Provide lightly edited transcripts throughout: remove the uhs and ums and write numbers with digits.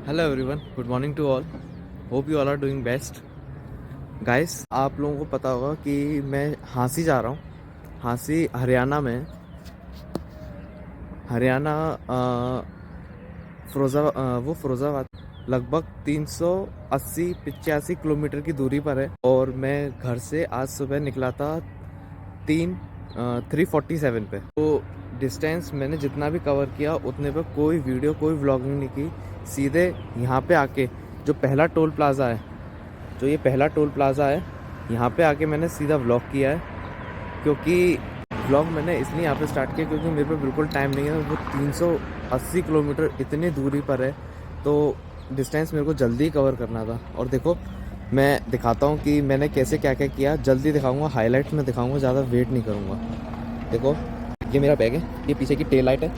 Hello everyone, good morning to all. Hope you all are doing best. Guys, आप लोगों को पता होगा कि मैं हाँसी जा रहा हूँ। हाँसी हरियाणा में, हरियाणा वो फिरोज़ाबाद लगभग 380-85 किलोमीटर की दूरी पर है। और मैं घर से आज सुबह निकला था 3:47 पे। तो डिस्टेंस मैंने जितना भी कवर किया उतने पे कोई वीडियो, कोई व्लॉगिंग नहीं की। सीधे यहाँ पे आके जो पहला टोल प्लाज़ा है, जो ये पहला टोल प्लाज़ा है, यहाँ पे आके मैंने सीधा व्लॉग किया है। क्योंकि व्लॉग मैंने इसलिए यहाँ पे स्टार्ट किया क्योंकि मेरे पे बिल्कुल टाइम नहीं है। वो 380 किलोमीटर इतनी दूरी पर है, तो डिस्टेंस मेरे को जल्दी कवर करना था। और देखो, मैं दिखाता हूँ कि मैंने कैसे क्या क्या किया। जल्दी दिखाऊंगा, हाईलाइट्स में दिखाऊंगा, ज़्यादा वेट नहीं करूँगा। देखो, ये मेरा बैग है, ये पीछे की टेल लाइट है,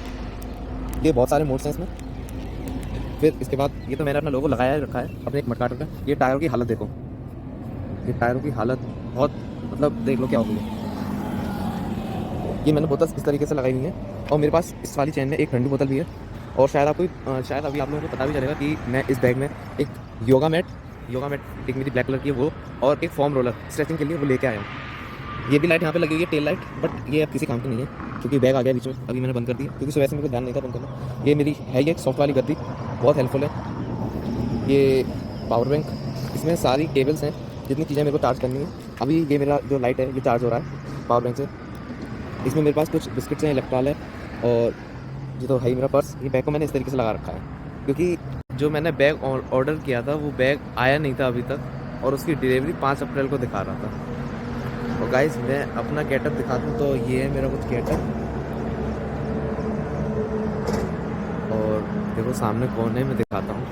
ये बहुत सारे मोड्स हैं इसमें। फिर इसके बाद ये तो मैंने अपना लोगो लगाया रखा है अपने एक मटकाटर पे। ये टायरों की हालत देखो, ये टायरों की हालत बहुत, मतलब देख लो क्या हो गई है। ये मैंने बोतल इस तरीके से लगाई हुई है। और मेरे पास इस वाली चैन में एक ठंडी बोतल भी है। और शायद अभी आप लोगों को पता भी चलेगा कि मैं इस बैग में एक योगा मैट एक मेरी ब्लैक कलर की है वो, और एक फॉर्म रोलर स्ट्रेचिंग के लिए वो लेके आया हूँ। ये भी लाइट यहाँ पे लगी हुई है, टेल लाइट, बट ये अब किसी काम की नहीं है क्योंकि बैग आ गया बीच में। अभी मैंने बंद कर दी क्योंकि सुबह से मेरे को ध्यान नहीं था बंद करना। ये मेरी है, ये सॉफ्ट वाली गद्दी बहुत हेल्पफुल है। ये पावर बैंक, इसमें सारी केबल्स हैं, जितनी चीज़ें मेरे को चार्ज करनी है। अभी ये मेरा जो लाइट है ये चार्ज हो रहा है पावर बैंक से। इसमें मेरे पास कुछ बिस्किट्स हैं, इलेक्ट्रॉल है, और ये तो है ही मेरा पर्स। ये बैग को मैंने इस तरीके से लगा रखा है क्योंकि जो मैंने बैग ऑर्डर किया था वो बैग आया नहीं था अभी तक, और उसकी डिलीवरी 5 अप्रैल को दिखा रहा था। और गाइस, मैं अपना गेटअप दिखा दूँ तो ये है मेरा कुछ गेटअप। और देखो सामने कौन है, मैं दिखाता हूँ,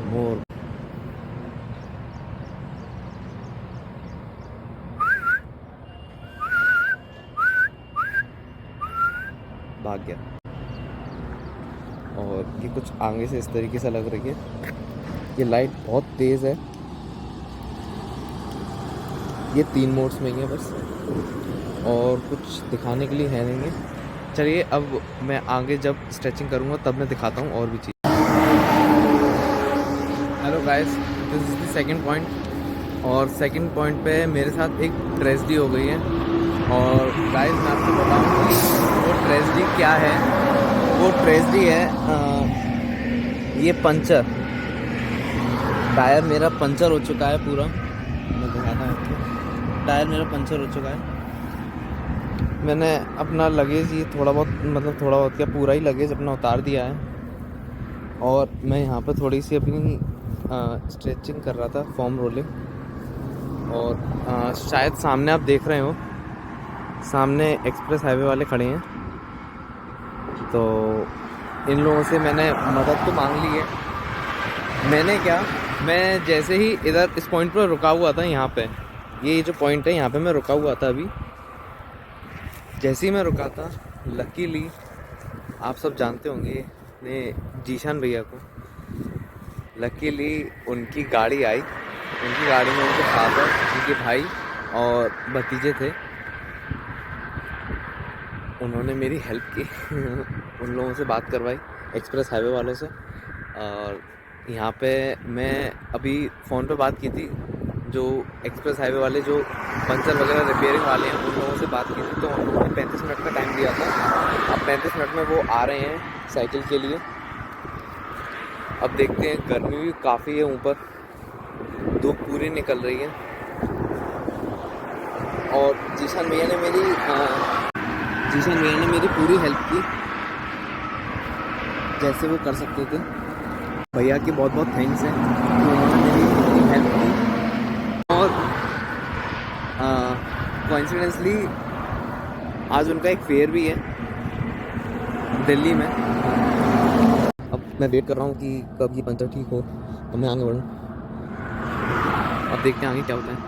मोर। भाग गया। और ये कुछ आगे से इस तरीके से लग रही है। ये लाइट बहुत तेज़ है। ये 3 मोड्स में ही है बस, और कुछ दिखाने के लिए है नहीं है। चलिए, अब मैं आगे जब स्ट्रेचिंग करूँगा तब मैं दिखाता हूँ और भी चीज़। Hello guys, this is the second point. और सेकंड पॉइंट पे मेरे साथ एक ट्रेजेडी हो गई है। और गाइस, मैं आपको बताऊँ कि वो ट्रेजेडी क्या है। वो ट्रेजेडी है ये पंचर। टायर मेरा पंचर हो चुका है पूरा। मैं दिखाता हूँ आपको, टायर मेरा पंचर हो चुका है। मैंने अपना लगेज ये थोड़ा बहुत क्या, पूरा ही लगेज अपना उतार दिया है। और मैं यहाँ पर थोड़ी सी अपनी स्ट्रेचिंग कर रहा था, फॉर्म रोलिंग। और शायद सामने आप देख रहे हो, सामने एक्सप्रेस हाईवे वाले खड़े हैं। तो इन लोगों से मैंने मदद तो मांग ली है। मैंने क्या, मैं जैसे ही इधर इस पॉइंट पर रुका हुआ था, यहाँ पे ये जो पॉइंट है यहाँ पे मैं रुका हुआ था अभी। जैसे ही मैं रुका था, लकीली आप सब जानते होंगे ने जीशान भैया को, लकीली उनकी गाड़ी आई। उनकी गाड़ी में उनके फादर, उनके भाई और भतीजे थे। उन्होंने मेरी हेल्प की उन लोगों से बात करवाई, एक्सप्रेस हाईवे वालों से। और यहाँ पे मैं अभी फ़ोन पे बात की थी, जो एक्सप्रेस हाईवे वाले जो पंचर वगैरह रिपेयरिंग वाले हैं उन लोगों से बात की थी। तो उन लोगों ने 35 मिनट का टाइम दिया था। अब 35 मिनट में वो आ रहे हैं साइकिल के लिए। अब देखते हैं, गर्मी भी काफ़ी है, ऊपर धूप पूरी निकल रही है। और जीशान भैया ने मेरी पूरी हेल्प की, जैसे वो कर सकते थे। भैया की बहुत बहुत थैंक्स है कि उन्होंने मेरी इतनी हेल्प की। और कोइंसिडेंसली आज उनका एक फेयर भी है दिल्ली में। अब मैं वेट कर रहा हूँ कि कब ये पंचर ठीक हो तो मैं आगे बढ़ूँ। अब देखते हैं आगे क्या होता है।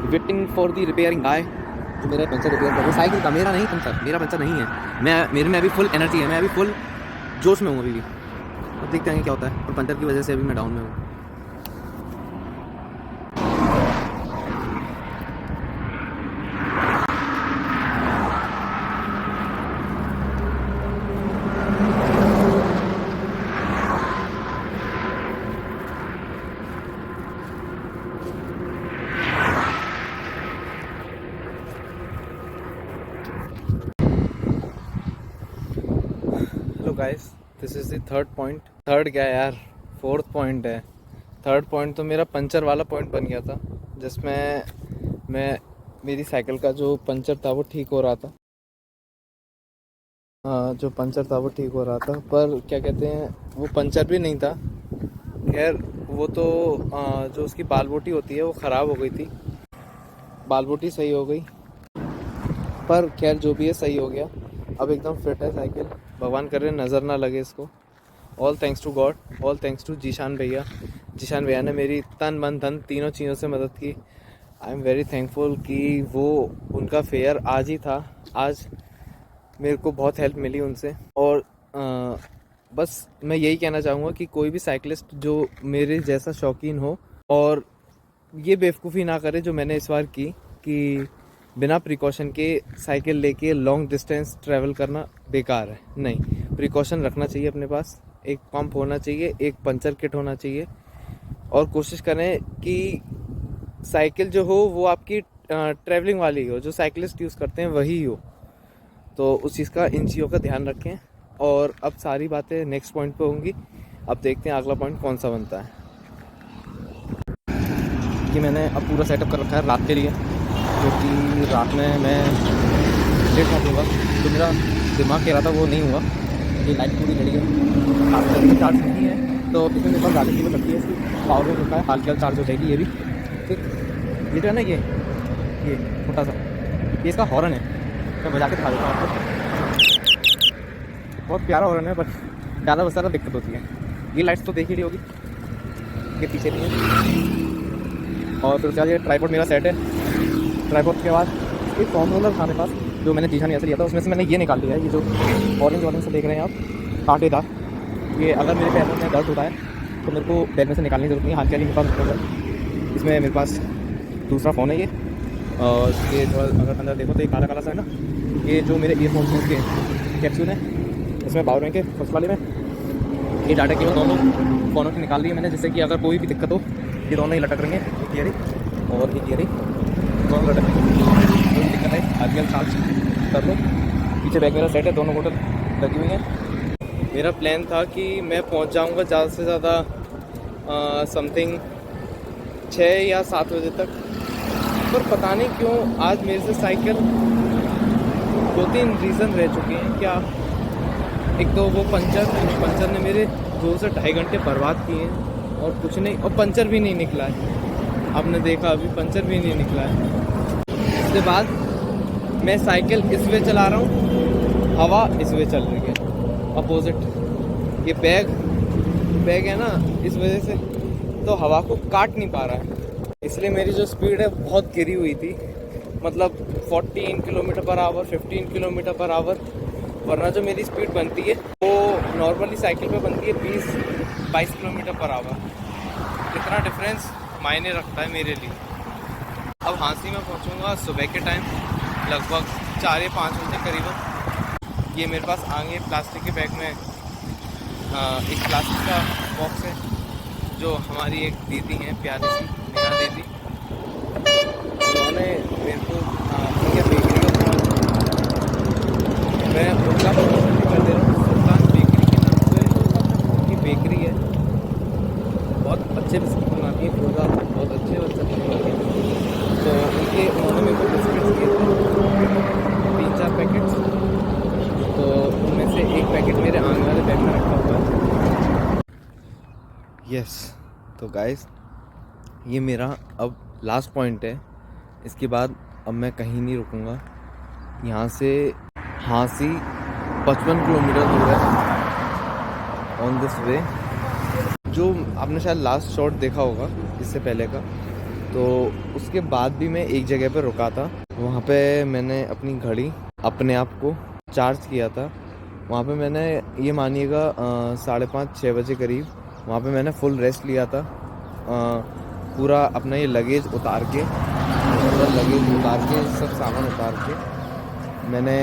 वेटिंग फॉर दी रिपेयरिंग गाय, जो मेरा पंचर रिपेयर कर रहा है साइकिल का। मेरा पंचर नहीं है। मेरे में अभी फुल एनर्जी है, मैं अभी फुल जोश में हूँ अभी भी। अब देखते हैं क्या होता है। और पंचर की वजह से अभी मैं डाउन में हूँ। Guys this is the third point. Third क्या यार, फोर्थ पॉइंट है। थर्ड पॉइंट तो मेरा पंचर वाला पॉइंट बन गया था, जिसमें मैं मेरी साइकिल का जो पंचर था वो ठीक हो रहा था। जो पंचर था वो ठीक हो रहा था, पर क्या कहते हैं वो पंचर भी नहीं था। खैर वो तो जो उसकी बालबोटी होती है वो ख़राब हो गई थी, बालबोटी सही हो गई, पर खैर जो भी है सही हो गया। अब एकदम फिट है साइकिल, भगवान करे नज़र ना लगे इसको। All thanks to God, all thanks to Zeeshan भैया। जीशान भैया ने मेरी तन मन धन तीनों चीज़ों से मदद की। आई एम वेरी थैंकफुल कि वो उनका फेयर आज ही था। आज मेरे को बहुत हेल्प मिली उनसे। और बस मैं यही कहना चाहूँगा कि कोई भी साइकिलिस्ट जो मेरे जैसा शौकीन हो और ये बेवकूफ़ी ना करे जो मैंने इस बार की, कि बिना प्रिकॉशन के साइकिल लेके लॉन्ग डिस्टेंस ट्रैवल करना बेकार है। नहीं, प्रिकॉशन रखना चाहिए अपने पास। एक पंप होना चाहिए, एक पंचर किट होना चाहिए, और कोशिश करें कि साइकिल जो हो वो आपकी ट्रैवलिंग वाली हो, जो साइकिलिस्ट यूज़ करते हैं वही हो। तो उस चीज़ का, इन चीज़ों का ध्यान रखें। और अब सारी बातें नेक्स्ट पॉइंट पे होंगी। अब देखते हैं अगला पॉइंट कौन सा बनता है। कि मैंने अब पूरा सेटअप कर रखा है रात के लिए, क्योंकि रात में मैं लेट पहुँचूँगा, तो मेरा दिमाग कह रहा था वो नहीं हुआ। ये लाइट पूरी रेडी है, हाल की चार्ज नहीं है, तो इसमें मेरे पास ज़्यादा कीमत लगती है इसकी। पावर बैंक होता है, हाल की चार्ज हो जाएगी ये भी। ठीक, ये जो है ना, ये छोटा सा, ये इसका हॉर्न है। मैं बजा के दिखा देता हूँ आपको। बहुत प्यारा हॉर्न है, बट ज़्यादा बस ज़्यादा दिक्कत होती है। ये लाइट्स तो देख ही रही होगी, ये पीछे नहीं है। और फिर उसके बाद ये ट्राइपॉड मेरा सेट है। ट्राइपॉड के बाद एक फॉर्म रोलर था मेरे पास, जो मैंने जीशान ऐसे लिया था। उसमें से मैंने ये निकाल लिया है, ये जो ऑरेंज से देख रहे हैं आप, कांटेदार। ये अगर मेरे पैरों में दर्द होता है तो मेरे को बैग में से निकालने की जरूरत नहीं है, हाथ के लिए मेरे पास होगा। इसमें मेरे पास दूसरा फ़ोन है ये, और ये जो अगर अंदर देखो तो ये काला काला सा है ना, ये जो मेरे ईयरफोन्स हैं उसके कैप्सूल है। इसमें पावर बैंक है फर्स्ट वाले में। ये डाटा केबल दोनों फ़ोनों की निकाल ली है मैंने, जिससे कि अगर कोई भी दिक्कत हो ये दोनों ही लटक रही हैं, एक ये रही और एक ये रही, दोनों लटक रही हैं। कोई दिक्कत है आजकल चार्ज कर लो। पीछे बैग मेरा सेट है, दोनों बोतल लगी हुई हैं। मेरा प्लान था कि मैं पहुंच जाऊंगा ज़्यादा से ज़्यादा समथिंग 6 या 7 बजे तक, पर पता नहीं क्यों आज मेरे से साइकिल 2-3 रीज़न रह चुके हैं। क्या, एक तो वो पंचर ने मेरे 2 से ढाई घंटे बर्बाद किए हैं, और कुछ नहीं, और पंचर भी नहीं निकला है। आपने देखा अभी पंचर भी नहीं निकला है। उसके बाद मैं साइकिल इस वे चला रहा हूँ, हवा इस वे चल रही है अपोजिट। ये बैग है ना, इस वजह से तो हवा को काट नहीं पा रहा है, इसलिए मेरी जो स्पीड है बहुत गिरी हुई थी। मतलब 14 kilometre per hour, 15 kilometre per hour, वरना जो मेरी स्पीड बनती है वो नॉर्मली साइकिल पे बनती है 20-22 किलोमीटर पर आवर। इतना डिफरेंस मायने रखता है मेरे लिए। अब हाँसी में पहुँचूँगा सुबह के टाइम, लगभग 4 या 5 बजे करीबन। ये मेरे पास आगे प्लास्टिक के बैग में एक प्लास्टिक का बॉक्स है, जो हमारी एक दीदी हैं प्यारी सी मेरा दीदी, उन्होंने मेरे को बेकरी का, मैं उनका कर दे रहा हूँ, सुल्तान बेकरी के नाम से उनकी बेकरी है। बहुत अच्छे बिस्किट बनाती है, फूलदार, बहुत अच्छे बनाती है। तो उन्होंने मेरे को बिस्किट्स दिए थे 3-4 पैकेट्स, तो उनमें से एक पैकेट मेरे आने वाले बैग में रखा हुआ है। यस, तो गाइस ये मेरा अब लास्ट पॉइंट है। इसके बाद अब मैं कहीं नहीं रुकूंगा। यहाँ से हाँसी 55 किलोमीटर दूर है ऑन दिस वे। जो आपने शायद लास्ट शॉट देखा होगा इससे पहले का, तो उसके बाद भी मैं एक जगह पर रुका था। वहाँ पे मैंने अपनी घड़ी अपने आप को चार्ज किया था। वहाँ पे मैंने, ये मानिएगा 5:30-6 बजे करीब, वहाँ पे मैंने फुल रेस्ट लिया था। पूरा अपना ये लगेज उतार के, सब सामान उतार के मैंने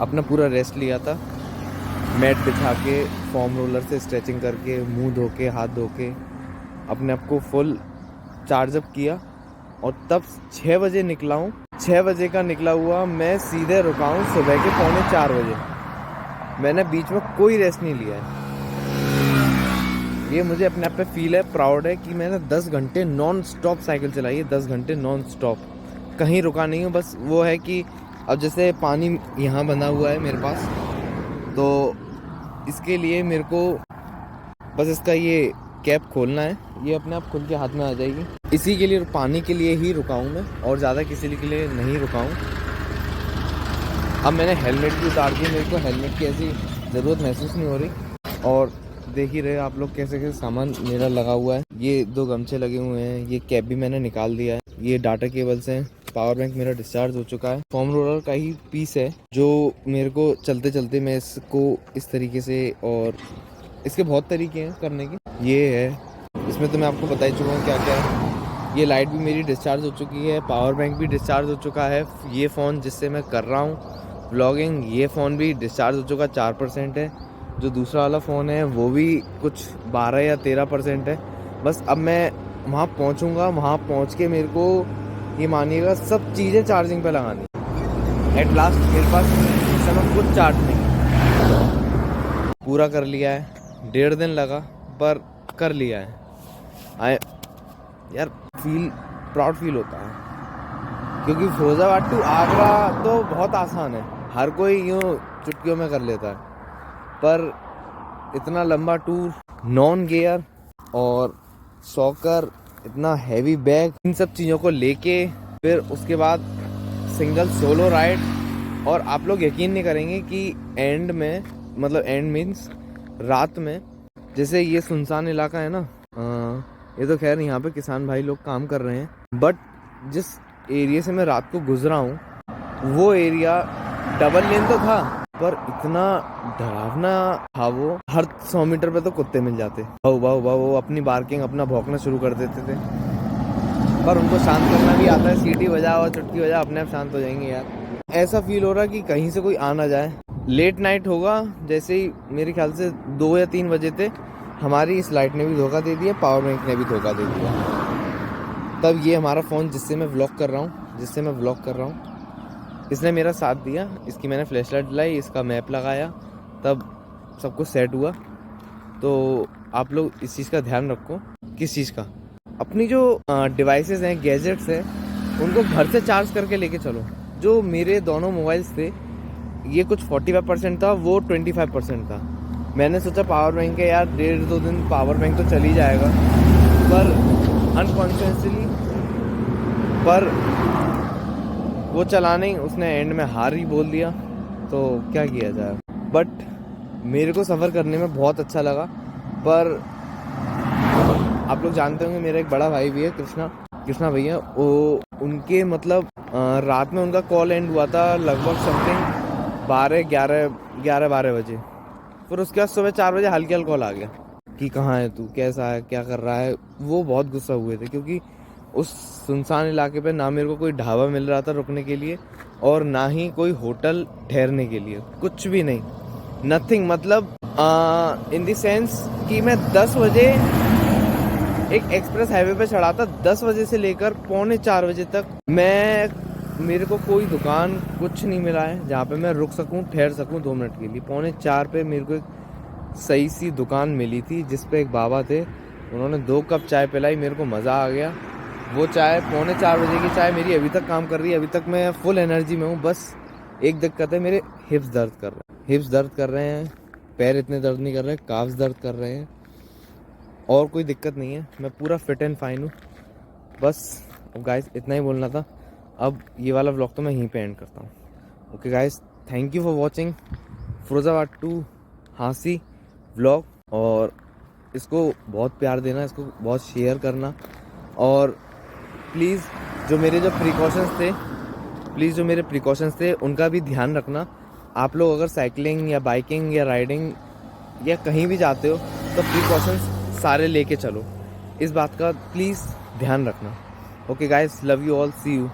अपना पूरा रेस्ट लिया था। मैट बिछा के, फोम रोलर से स्ट्रेचिंग करके, मुंह धो के, हाथ धो के अपने आप को फुल चार्जअप किया, और तब 6 बजे निकला हूँ। 6 बजे का निकला हुआ मैं सीधे रुका हूँ सुबह के 3:45 बजे। मैंने बीच में कोई रेस्ट नहीं लिया है। ये मुझे अपने आप पे फील है, प्राउड है कि मैंने 10 घंटे नॉन स्टॉप साइकिल चलाई है, 10 घंटे नॉन स्टॉप, कहीं रुका नहीं हूँ। बस वो है कि अब जैसे पानी यहाँ बंधा हुआ है मेरे पास, तो इसके लिए मेरे को बस इसका ये कैप खोलना है, ये अपने आप खुल के हाथ में आ जाएगी। इसी के लिए, पानी के लिए ही रुका हूँ मैं, और ज़्यादा किसी के लिए नहीं रुका हूँ। अब मैंने हेलमेट भी उतार दी, मेरे को हेलमेट की ऐसी ज़रूरत महसूस नहीं हो रही। और देख ही रहे आप लोग कैसे कैसे सामान मेरा लगा हुआ है। ये 2 गमछे लगे हुए हैं, ये कैप भी मैंने निकाल दिया है, ये डाटा केबल्स हैं, पावर बैंक मेरा डिस्चार्ज हो चुका है। फोम रोलर का ही पीस है जो मेरे को चलते चलते मैं इसको इस तरीके से, और इसके बहुत तरीके हैं करने के, ये है, इसमें तो मैं आपको बता ही चुका हूँ क्या क्या है। ये लाइट भी मेरी डिस्चार्ज हो चुकी है, पावर बैंक भी डिस्चार्ज हो चुका है। ये फ़ोन जिससे मैं कर रहा हूँ व्लॉगिंग, ये फ़ोन भी डिस्चार्ज हो चुका, 4% है। जो दूसरा वाला फ़ोन है वो भी कुछ 12 या 13% है। बस अब मैं वहाँ पहुँचूँगा, वहाँ पहुँच के मेरे को ये मानिएगा सब चीज़ें चार्जिंग पे लगानी। एट लास्ट मेरे पास इस समय कुछ चार्ज नहीं, पूरा कर लिया है। 1.5 दिन लगा पर कर लिया है। यार प्राउड फील होता है, क्योंकि फिरोजाबाद टू आगरा तो बहुत आसान है, हर कोई यूँ चुटकियों में कर लेता है, पर इतना लंबा टूर, नॉन गियर और सॉकर, इतना हैवी बैग, इन सब चीज़ों को लेके फिर उसके बाद सिंगल सोलो राइड। और आप लोग यकीन नहीं करेंगे कि एंड में, मतलब एंड मीन्स रात में, जैसे ये सुनसान इलाका है ना, ये तो खैर यहाँ पे किसान भाई लोग काम कर रहे हैं, बट जिस एरिया से मैं रात को गुजरा हूँ वो एरिया डबल लेन तो था, पर इतना डरावना था वो, हर 100 मीटर पे तो कुत्ते मिल जाते, भाऊ भाऊ भाऊ, वो अपनी बार्किंग, अपना भौंकना शुरू कर देते थे। पर उनको शांत करना भी आता है, सीटी बजा और चुटकी बजा, अपने आप शांत हो जाएंगे यार। ऐसा फील हो रहा कि कहीं से कोई आ ना जाए। लेट नाइट होगा, जैसे ही मेरे ख्याल से 2 या 3 बजे थे, हमारी इस लाइट ने भी धोखा दे दिया, पावर बैंक ने भी धोखा दे दिया। तब ये हमारा फ़ोन जिससे मैं व्लॉग कर रहा हूँ, इसने मेरा साथ दिया। इसकी मैंने फ्लैश लाइट लाई, इसका मैप लगाया, तब सब कुछ सेट हुआ। तो आप लोग इस चीज़ का ध्यान रखो। किस चीज़ का? अपनी जो डिवाइसेस हैं, गैजेट्स हैं, उनको घर से चार्ज करके लेके चलो। जो मेरे दोनों मोबाइल्स थे, ये कुछ 45% था, वो 25% था। मैंने सोचा पावर बैंक है यार, 1.5-2 दिन पावर बैंक तो चल ही जाएगा, पर अनकॉन्शियसली, पर वो चला नहीं, उसने एंड में हार ही बोल दिया, तो क्या किया जाए। बट मेरे को सफ़र करने में बहुत अच्छा लगा। पर आप लोग जानते होंगे, मेरा एक बड़ा भाई भी है, कृष्णा भैया, वो उनके मतलब रात में उनका कॉल एंड हुआ था लगभग समथिंग 12 बजे। फिर उसके बाद सुबह 4 बजे हल्के कॉल आ गया कि कहाँ है तू, कैसा है, क्या कर रहा है। वो बहुत गुस्सा हुए थे, क्योंकि उस सुनसान इलाके पे ना मेरे को कोई ढाबा मिल रहा था रुकने के लिए, और ना ही कोई होटल ठहरने के लिए, कुछ भी नहीं, नथिंग। मतलब इन द सेंस कि मैं 10 बजे एक एक्सप्रेस हाईवे पे चढ़ा था, 10 बजे से लेकर 3:45 बजे तक मेरे को कोई दुकान कुछ नहीं मिला है जहाँ पे मैं रुक सकूँ, ठहर सकूँ 2 मिनट के लिए। 3:45 पे मेरे को एक सही सी दुकान मिली थी, जिस पे एक बाबा थे, उन्होंने 2 कप चाय पिलाई, मेरे को मज़ा आ गया। वो चाय 3:45 बजे की चाय मेरी अभी तक काम कर रही है, अभी तक मैं फुल एनर्जी में हूँ। बस एक दिक्कत है, मेरे हिप्स दर्द कर रहे हैं, पैर इतने दर्द नहीं कर रहे, काफ्स दर्द कर रहे हैं, और कोई दिक्कत नहीं है, मैं पूरा फिट एंड फाइन हूँ। बस अब गाइस इतना ही बोलना था। अब ये वाला व्लॉग तो मैं यहीं पे एंड करता हूँ। Okay guys, thank you for watching Firozabad to Hansi vlog, और इसको बहुत प्यार देना, इसको बहुत शेयर करना, और प्लीज़ जो मेरे प्रिकॉशंस थे उनका भी ध्यान रखना। आप लोग अगर साइकिलिंग या बाइकिंग या राइडिंग या कहीं भी जाते हो तो प्रिकॉशंस सारे लेके चलो, इस बात का प्लीज़ ध्यान रखना। Okay guys, love you all, see you.